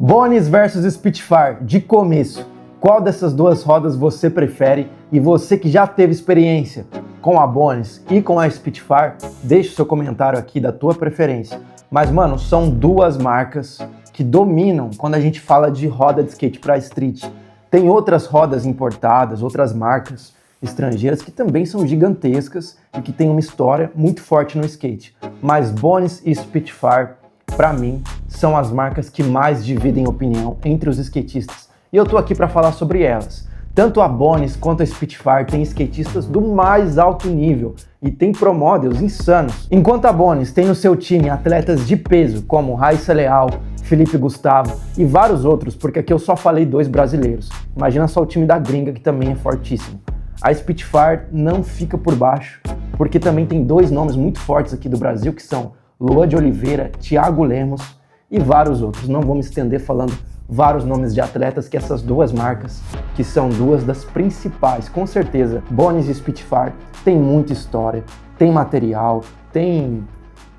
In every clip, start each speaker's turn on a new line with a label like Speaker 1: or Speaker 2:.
Speaker 1: Bonis versus Spitfire, de começo, qual dessas duas rodas você prefere? E você que já teve experiência com a Bonis e com a Spitfire, deixa o seu comentário aqui da tua preferência. Mas, mano, são duas marcas que dominam quando a gente fala de roda de skate para street. Tem outras rodas importadas, outras marcas estrangeiras que também são gigantescas e que têm uma história muito forte no skate. Mas Bonis e Spitfire, para mim, são as marcas que mais dividem opinião entre os skatistas. E eu tô aqui para falar sobre elas. Tanto a Bonis quanto a Spitfire têm skatistas do mais alto nível e tem pro models insanos. Enquanto a Bonis tem no seu time atletas de peso como Raíssa Leal, Felipe Gustavo e vários outros, porque aqui eu só falei 2 brasileiros. Imagina só o time da gringa, que também é fortíssimo. A Spitfire não fica por baixo, porque também tem 2 nomes muito fortes aqui do Brasil, que são Lua de Oliveira, Thiago Lemos e vários outros. Não vou me estender falando vários nomes de atletas, que essas duas marcas, que são duas das principais, com certeza, Bonis e Spitfire, tem muita história, tem material, tem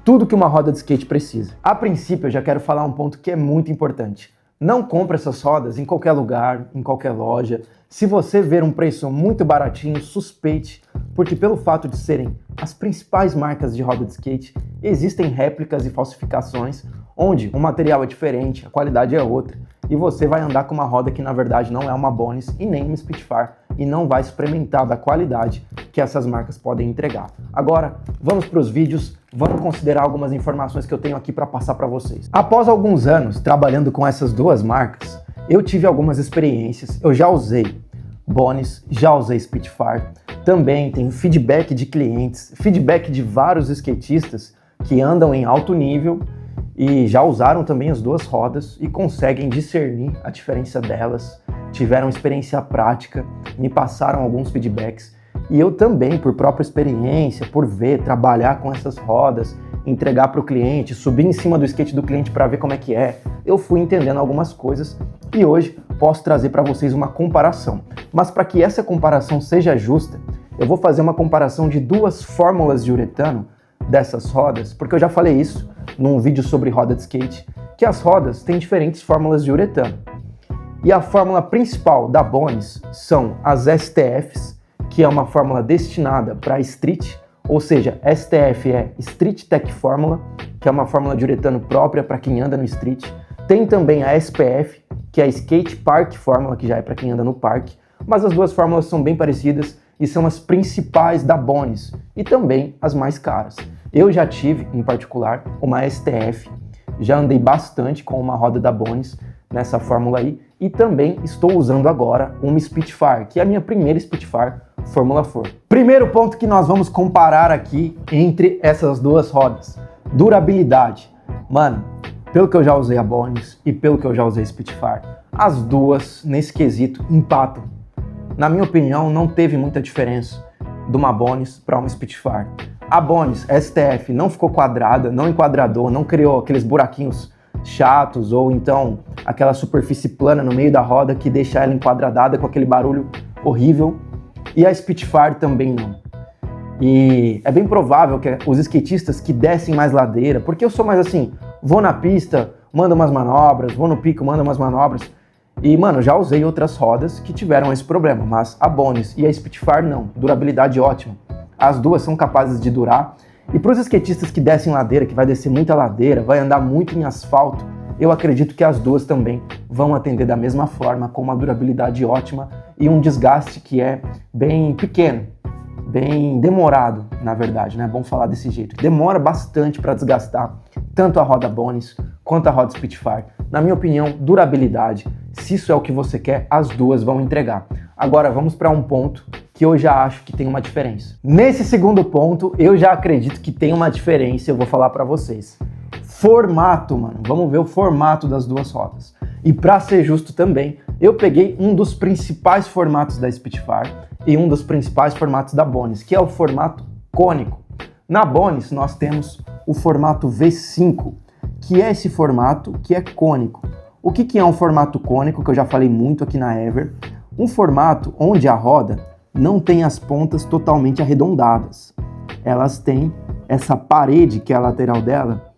Speaker 1: tudo que uma roda de skate precisa. A princípio, eu já quero falar um ponto que é muito importante. Não compre essas rodas em qualquer lugar, em qualquer loja. Se você ver um preço muito baratinho, suspeite, porque pelo fato de serem as principais marcas de roda de skate, existem réplicas e falsificações, onde o material é diferente, a qualidade é outra, e você vai andar com uma roda que na verdade não é uma Bonis e nem uma Spitfire, e não vai experimentar da qualidade que essas marcas podem entregar. Agora, vamos para os vídeos, vamos considerar algumas informações que eu tenho aqui para passar para vocês. Após alguns anos trabalhando com essas duas marcas, eu tive algumas experiências, eu já usei Bonis, já usei Spitfire, também tenho feedback de clientes, feedback de vários skatistas que andam em alto nível e já usaram também as duas rodas e conseguem discernir a diferença delas, tiveram experiência prática, me passaram alguns feedbacks e eu também, por própria experiência, por ver, trabalhar com essas rodas, entregar para o cliente, subir em cima do skate do cliente para ver como é que é, eu fui entendendo algumas coisas e hoje posso trazer para vocês uma comparação. Mas para que essa comparação seja justa, eu vou fazer uma comparação de 2 fórmulas de uretano dessas rodas, porque eu já falei isso num vídeo sobre roda de skate, que as rodas têm diferentes fórmulas de uretano. E a fórmula principal da Bonis são as STFs, que é uma fórmula destinada para street, ou seja, STF é Street Tech Fórmula, que é uma fórmula de uretano própria para quem anda no street. Tem também a SPF, que é a Skate Park Fórmula, que já é para quem anda no parque, mas as duas fórmulas são bem parecidas e são as principais da Bonis e também as mais caras. Eu já tive, em particular, uma STF, já andei bastante com uma roda da Bonis nessa fórmula aí e também estou usando agora uma Spitfire, que é a minha primeira Spitfire Fórmula 4. Primeiro ponto que nós vamos comparar aqui entre essas duas rodas, durabilidade. Mano, pelo que eu já usei a Bonis e pelo que eu já usei a Spitfire, as duas, nesse quesito, empatam. Na minha opinião, não teve muita diferença de uma Bonis para uma Spitfire. A Bonis STF não ficou quadrada, não enquadradou, não criou aqueles buraquinhos chatos ou então aquela superfície plana no meio da roda que deixa ela enquadradada com aquele barulho horrível. E a Spitfire também não. E é bem provável que os skatistas que descem mais ladeira, porque eu sou mais assim, vou na pista, mando umas manobras, vou no pico, mando umas manobras. E, mano, já usei outras rodas que tiveram esse problema, mas a Bonis e a Spitfire não. Durabilidade ótima. As duas são capazes de durar. E para os skatistas que descem ladeira, que vai descer muita ladeira, vai andar muito em asfalto, eu acredito que as duas também vão atender da mesma forma, com uma durabilidade ótima e um desgaste que é bem pequeno, bem demorado, na verdade, né? É bom falar desse jeito. Demora bastante para desgastar tanto a roda Bonis quanto a roda Spitfire. Na minha opinião, durabilidade, se isso é o que você quer, as duas vão entregar. Agora vamos para um ponto que eu já acho que tem uma diferença. Nesse segundo ponto, eu já acredito que tem uma diferença, eu vou falar para vocês. Formato, mano. Vamos ver o formato das duas rodas. E para ser justo também, eu peguei um dos principais formatos da Spitfire e um dos principais formatos da Bonis, que é o formato cônico. Na Bonis nós temos o formato V5, que é esse formato que é cônico. O que é um formato cônico, que eu já falei muito aqui na Ever? Um formato onde a roda não tem as pontas totalmente arredondadas. Elas têm essa parede, que é a lateral dela,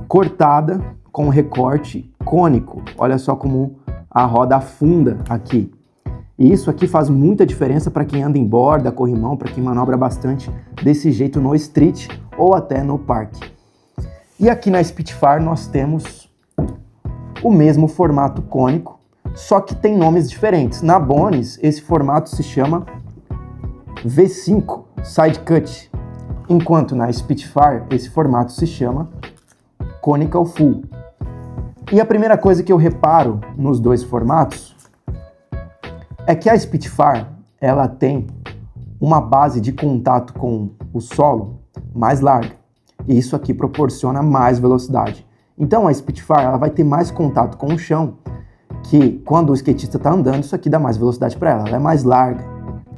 Speaker 1: cortada com recorte cônico. Olha só como a roda afunda aqui. E isso aqui faz muita diferença para quem anda em borda, corrimão, para quem manobra bastante desse jeito no street ou até no parque. E aqui na Spitfire nós temos o mesmo formato cônico, só que tem nomes diferentes. Na Bonis, esse formato se chama V5 Side Cut, enquanto na Spitfire esse formato se chama Conical Full. E a primeira coisa que eu reparo nos dois formatos é que a Spitfire ela tem uma base de contato com o solo mais larga, e isso aqui proporciona mais velocidade. Então a Spitfire ela vai ter mais contato com o chão, que quando o skatista está andando, isso aqui dá mais velocidade para ela é mais larga,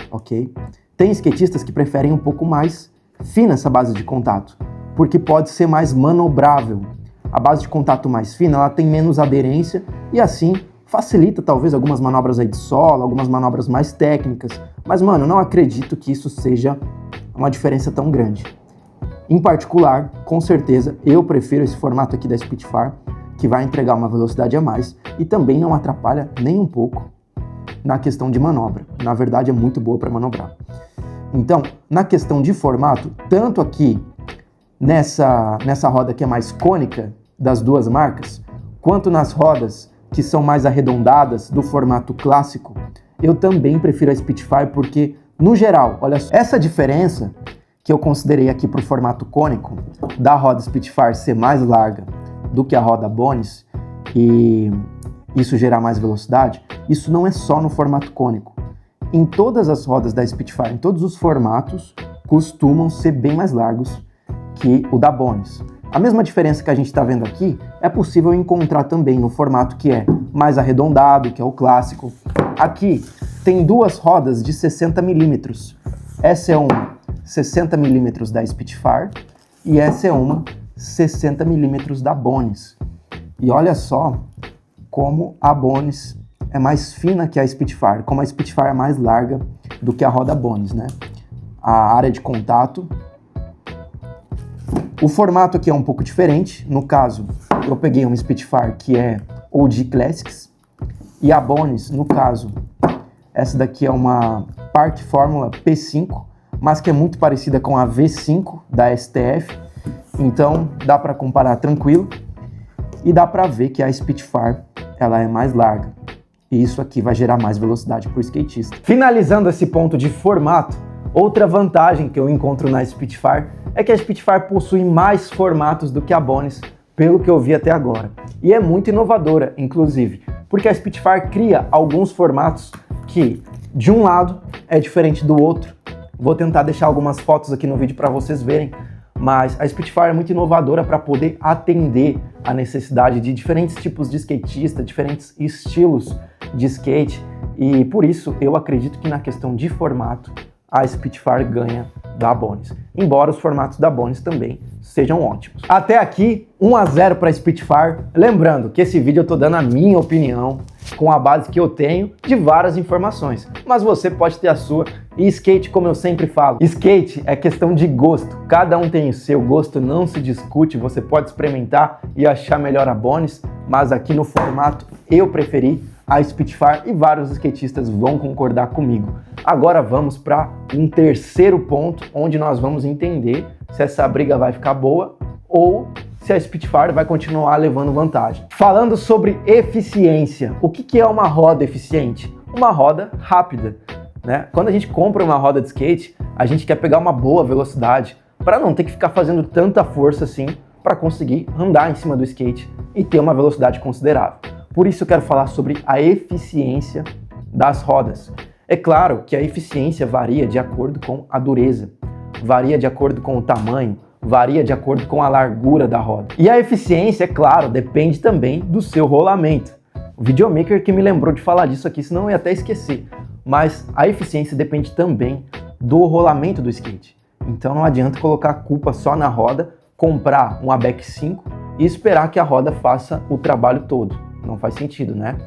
Speaker 1: ok? Tem skatistas que preferem um pouco mais fina essa base de contato, porque pode ser mais manobrável. A base de contato mais fina ela tem menos aderência e assim facilita talvez algumas manobras aí de solo, algumas manobras mais técnicas, mas mano, não acredito que isso seja uma diferença tão grande. Em particular, com certeza, eu prefiro esse formato aqui da Spitfire, que vai entregar uma velocidade a mais e também não atrapalha nem um pouco na questão de manobra. Na verdade, é muito boa para manobrar. Então, na questão de formato, tanto aqui nessa roda que é mais cônica das duas marcas, quanto nas rodas que são mais arredondadas do formato clássico, eu também prefiro a Spitfire porque, no geral, olha só, essa diferença que eu considerei aqui para o formato cônico, da roda Spitfire ser mais larga do que a roda Bonis e isso gerar mais velocidade, isso não é só no formato cônico. Em todas as rodas da Spitfire, em todos os formatos, costumam ser bem mais largos que o da Bonis. A mesma diferença que a gente está vendo aqui é possível encontrar também no formato que é mais arredondado, que é o clássico. Aqui tem duas rodas de 60 mm. Essa é uma 60 mm da Spitfire e essa é uma 60 mm da Bonis. E olha só como a Bonis é mais fina que a Spitfire, como a Spitfire é mais larga do que a roda Bonis, né? A área de contato. O formato aqui é um pouco diferente. No caso, eu peguei uma Spitfire que é OG Classics e a Bonis, no caso, essa daqui é uma Park Formula P5, mas que é muito parecida com a V5 da STF. Então, dá para comparar tranquilo e dá para ver que a Spitfire ela é mais larga. E isso aqui vai gerar mais velocidade para o skatista. Finalizando esse ponto de formato, outra vantagem que eu encontro na Spitfire é que a Spitfire possui mais formatos do que a Bonis, pelo que eu vi até agora. E é muito inovadora, inclusive, porque a Spitfire cria alguns formatos que, de um lado, é diferente do outro. Vou tentar deixar algumas fotos aqui no vídeo para vocês verem, mas a Spitfire é muito inovadora para poder atender a necessidade de diferentes tipos de skatista, diferentes estilos de skate, e por isso eu acredito que na questão de formato a Spitfire ganha da Bonis, embora os formatos da Bonis também sejam ótimos. Até aqui, 1-0 para a Spitfire. Lembrando que esse vídeo eu tô dando a minha opinião com a base que eu tenho de várias informações, mas você pode ter a sua. E skate, como eu sempre falo, skate é questão de gosto, cada um tem o seu gosto, não se discute, você pode experimentar e achar melhor a Bonis, mas aqui no formato eu preferi a Spitfire e vários skatistas vão concordar comigo. Agora vamos para um terceiro ponto, onde nós vamos entender se essa briga vai ficar boa ou se a Spitfire vai continuar levando vantagem. Falando sobre eficiência, o que é uma roda eficiente? Uma roda rápida, né? Quando a gente compra uma roda de skate, a gente quer pegar uma boa velocidade para não ter que ficar fazendo tanta força assim para conseguir andar em cima do skate e ter uma velocidade considerável. Por isso eu quero falar sobre a eficiência das rodas. É claro que a eficiência varia de acordo com a dureza, varia de acordo com o tamanho, varia de acordo com a largura da roda. E a eficiência, é claro, depende também do seu rolamento. O videomaker que me lembrou de falar disso aqui, senão eu ia até esquecer. Mas a eficiência depende também do rolamento do skate. Então não adianta colocar a culpa só na roda, comprar um ABEC 5 e esperar que a roda faça o trabalho todo. Não faz sentido, né?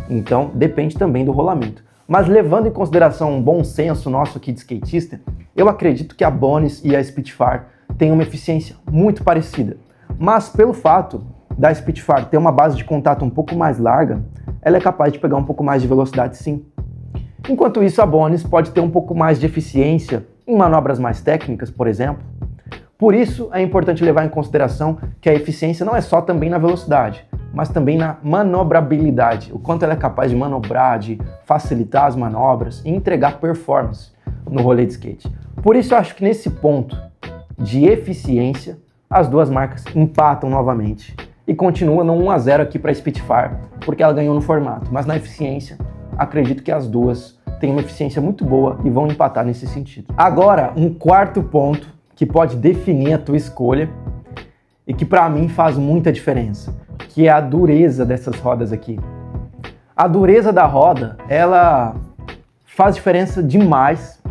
Speaker 1: Então depende também do rolamento. Mas levando em consideração um bom senso nosso aqui de skatista, eu acredito que a Bonis e a Spitfire têm uma eficiência muito parecida. Mas pelo fato da Spitfire ter uma base de contato um pouco mais larga, ela é capaz de pegar um pouco mais de velocidade sim. Enquanto isso, a Bonis pode ter um pouco mais de eficiência em manobras mais técnicas, por exemplo. Por isso, é importante levar em consideração que a eficiência não é só também na velocidade, mas também na manobrabilidade, o quanto ela é capaz de manobrar, de facilitar as manobras e entregar performance no rolê de skate. Por isso, eu acho que nesse ponto de eficiência, as duas marcas empatam novamente e continua no 1-0 aqui para a Spitfire, porque ela ganhou no formato, mas na eficiência, acredito que as duas têm uma eficiência muito boa e vão empatar nesse sentido. Agora, um quarto ponto que pode definir a tua escolha e que para mim faz muita diferença, que é a dureza dessas rodas aqui. A dureza da roda, ela faz diferença demais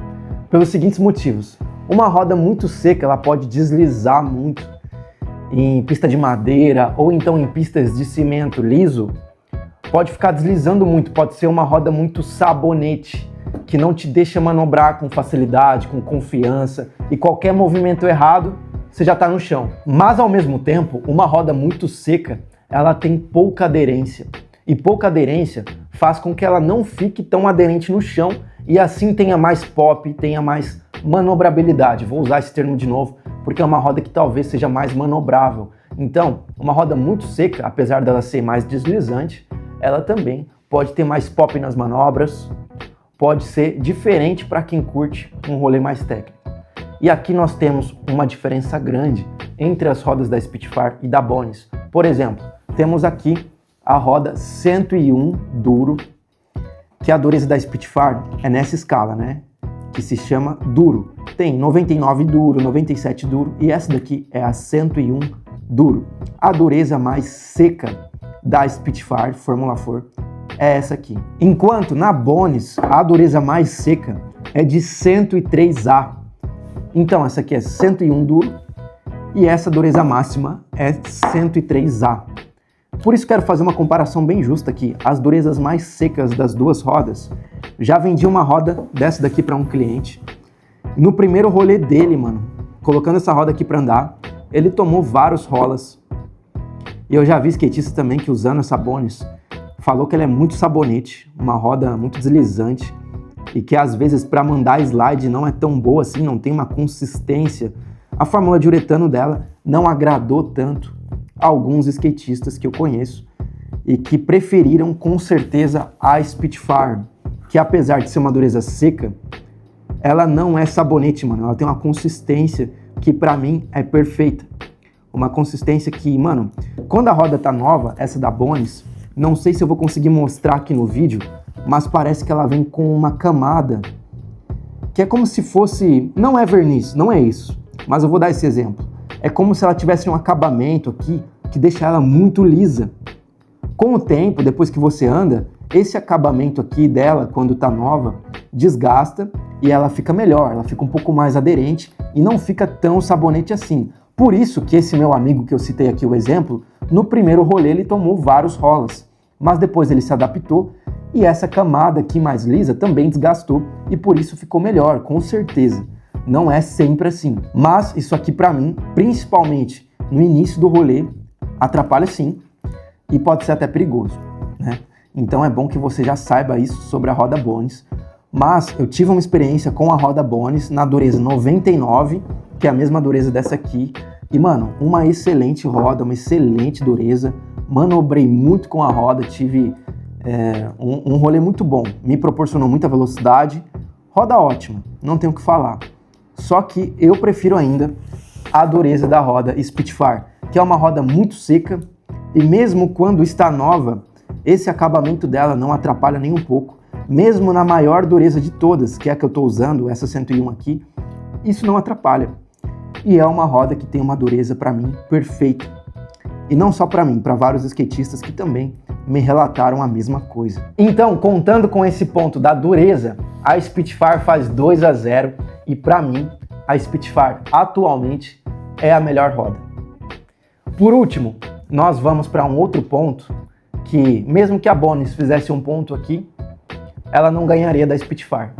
Speaker 1: pelos seguintes motivos. Uma roda muito seca, ela pode deslizar muito em pista de madeira ou então em pistas de cimento liso, pode ficar deslizando muito, pode ser uma roda muito sabonete, que não te deixa manobrar com facilidade, com confiança, e qualquer movimento errado, você já está no chão. Mas ao mesmo tempo, uma roda muito seca, ela tem pouca aderência, e pouca aderência faz com que ela não fique tão aderente no chão e assim tenha mais pop, tenha mais manobrabilidade. Vou usar esse termo de novo, porque é uma roda que talvez seja mais manobrável. Então, uma roda muito seca, apesar dela ser mais deslizante, ela também pode ter mais pop nas manobras, pode ser diferente para quem curte um rolê mais técnico. E aqui nós temos uma diferença grande entre as rodas da Spitfire e da Bonis. Por exemplo, temos aqui a roda 101 duro, que a dureza da Spitfire é nessa escala, né? Que se chama duro. Tem 99 duro, 97 duro e essa daqui é a 101 duro. A dureza mais seca da Spitfire Formula 4 é essa aqui. Enquanto na Bonis a dureza mais seca é de 103A. Então essa aqui é 101 duro e essa dureza máxima é 103A. Por isso quero fazer uma comparação bem justa aqui. As durezas mais secas das duas rodas. Já vendi uma roda dessa daqui para um cliente. No primeiro rolê dele, mano, colocando essa roda aqui para andar, ele tomou vários rolas. E eu já vi skatista também que usando essa Bonis falou que ela é muito sabonete, uma roda muito deslizante e que às vezes para mandar slide não é tão boa assim, não tem uma consistência. A fórmula de uretano dela não agradou tanto a alguns skatistas que eu conheço e que preferiram com certeza a Spitfire, que apesar de ser uma dureza seca, ela não é sabonete, mano. Ela tem uma consistência que pra mim é perfeita. Uma consistência que, mano, quando a roda tá nova, essa da Bonis, não sei se eu vou conseguir mostrar aqui no vídeo, mas parece que ela vem com uma camada que é como se fosse... Não é verniz, não é isso, mas eu vou dar esse exemplo. É como se ela tivesse um acabamento aqui que deixa ela muito lisa. Com o tempo, depois que você anda, esse acabamento aqui dela, quando tá nova, desgasta e ela fica melhor, ela fica um pouco mais aderente e não fica tão sabonete assim. Por isso que esse meu amigo que eu citei aqui o exemplo, no primeiro rolê ele tomou vários rolas, mas depois ele se adaptou e essa camada aqui mais lisa também desgastou e por isso ficou melhor, com certeza. Não é sempre assim, mas isso aqui pra mim, principalmente no início do rolê, atrapalha sim e pode ser até perigoso, né? Então é bom que você já saiba isso sobre a roda Bonis. Mas eu tive uma experiência com a roda Bonis na dureza 99, que é a mesma dureza dessa aqui. E, mano, uma excelente roda, uma excelente dureza. Manobrei muito com a roda, tive um rolê muito bom. Me proporcionou muita velocidade. Roda ótima, não tenho o que falar. Só que eu prefiro ainda a dureza da roda Spitfire, que é uma roda muito seca. E mesmo quando está nova, esse acabamento dela não atrapalha nem um pouco. Mesmo na maior dureza de todas, que é a que eu estou usando, essa 101 aqui, isso não atrapalha. E é uma roda que tem uma dureza, para mim, perfeita. E não só para mim, para vários skatistas que também me relataram a mesma coisa. Então, contando com esse ponto da dureza, a Spitfire faz 2-0 e para mim, a Spitfire atualmente é a melhor roda. Por último, nós vamos para um outro ponto que, mesmo que a Bonis fizesse um ponto aqui, ela não ganharia da Spitfire,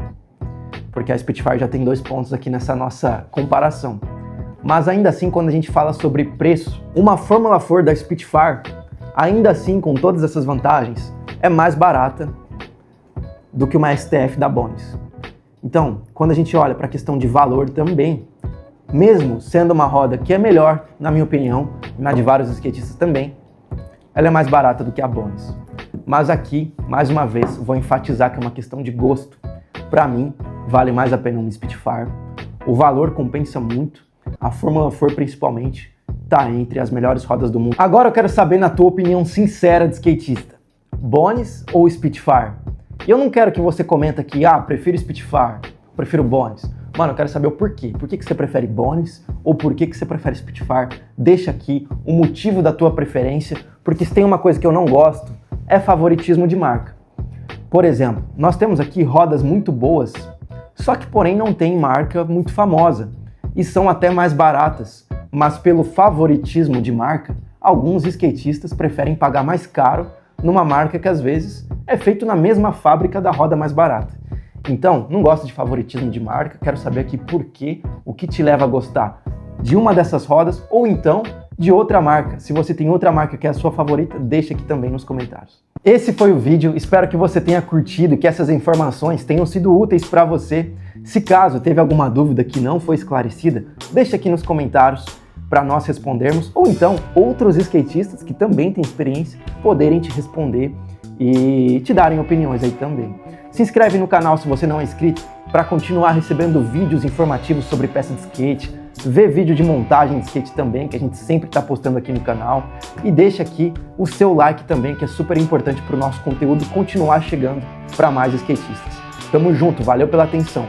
Speaker 1: porque a Spitfire já tem 2 pontos aqui nessa nossa comparação. Mas ainda assim, quando a gente fala sobre preço, uma Fórmula 4 da Spitfire, ainda assim com todas essas vantagens, é mais barata do que uma STF da Bonis. Então, quando a gente olha para a questão de valor também, mesmo sendo uma roda que é melhor, na minha opinião, na de vários skatistas também, ela é mais barata do que a Bonis. Mas aqui, mais uma vez, vou enfatizar que é uma questão de gosto. Para mim, vale mais a pena uma Spitfire. O valor compensa muito. A Fórmula 4, principalmente, está entre as melhores rodas do mundo. Agora eu quero saber, na tua opinião sincera de skatista, Bonis ou Spitfire? E eu não quero que você comenta aqui, prefiro Spitfire, prefiro Bonis. Mano, eu quero saber o porquê. Por que você prefere Bonis ou por que você prefere Spitfire? Deixa aqui o motivo da tua preferência, porque se tem uma coisa que eu não gosto, é favoritismo de marca. Por exemplo, nós temos aqui rodas muito boas, só que porém não tem marca muito famosa e são até mais baratas, mas pelo favoritismo de marca, alguns skatistas preferem pagar mais caro numa marca que às vezes é feito na mesma fábrica da roda mais barata. Então, não gosto de favoritismo de marca, quero saber aqui por quê, o que te leva a gostar de uma dessas rodas ou então de outra marca. Se você tem outra marca que é a sua favorita, deixa aqui também nos comentários. Esse foi o vídeo, espero que você tenha curtido e que essas informações tenham sido úteis para você. Se caso teve alguma dúvida que não foi esclarecida, deixa aqui nos comentários para nós respondermos, ou então outros skatistas que também têm experiência poderem te responder e te darem opiniões aí também. Se inscreve no canal se você não é inscrito para continuar recebendo vídeos informativos sobre peça de skate, ver vídeo de montagem de skate também, que a gente sempre está postando aqui no canal, e deixa aqui o seu like também, que é super importante para o nosso conteúdo continuar chegando para mais skatistas. Tamo junto, valeu pela atenção.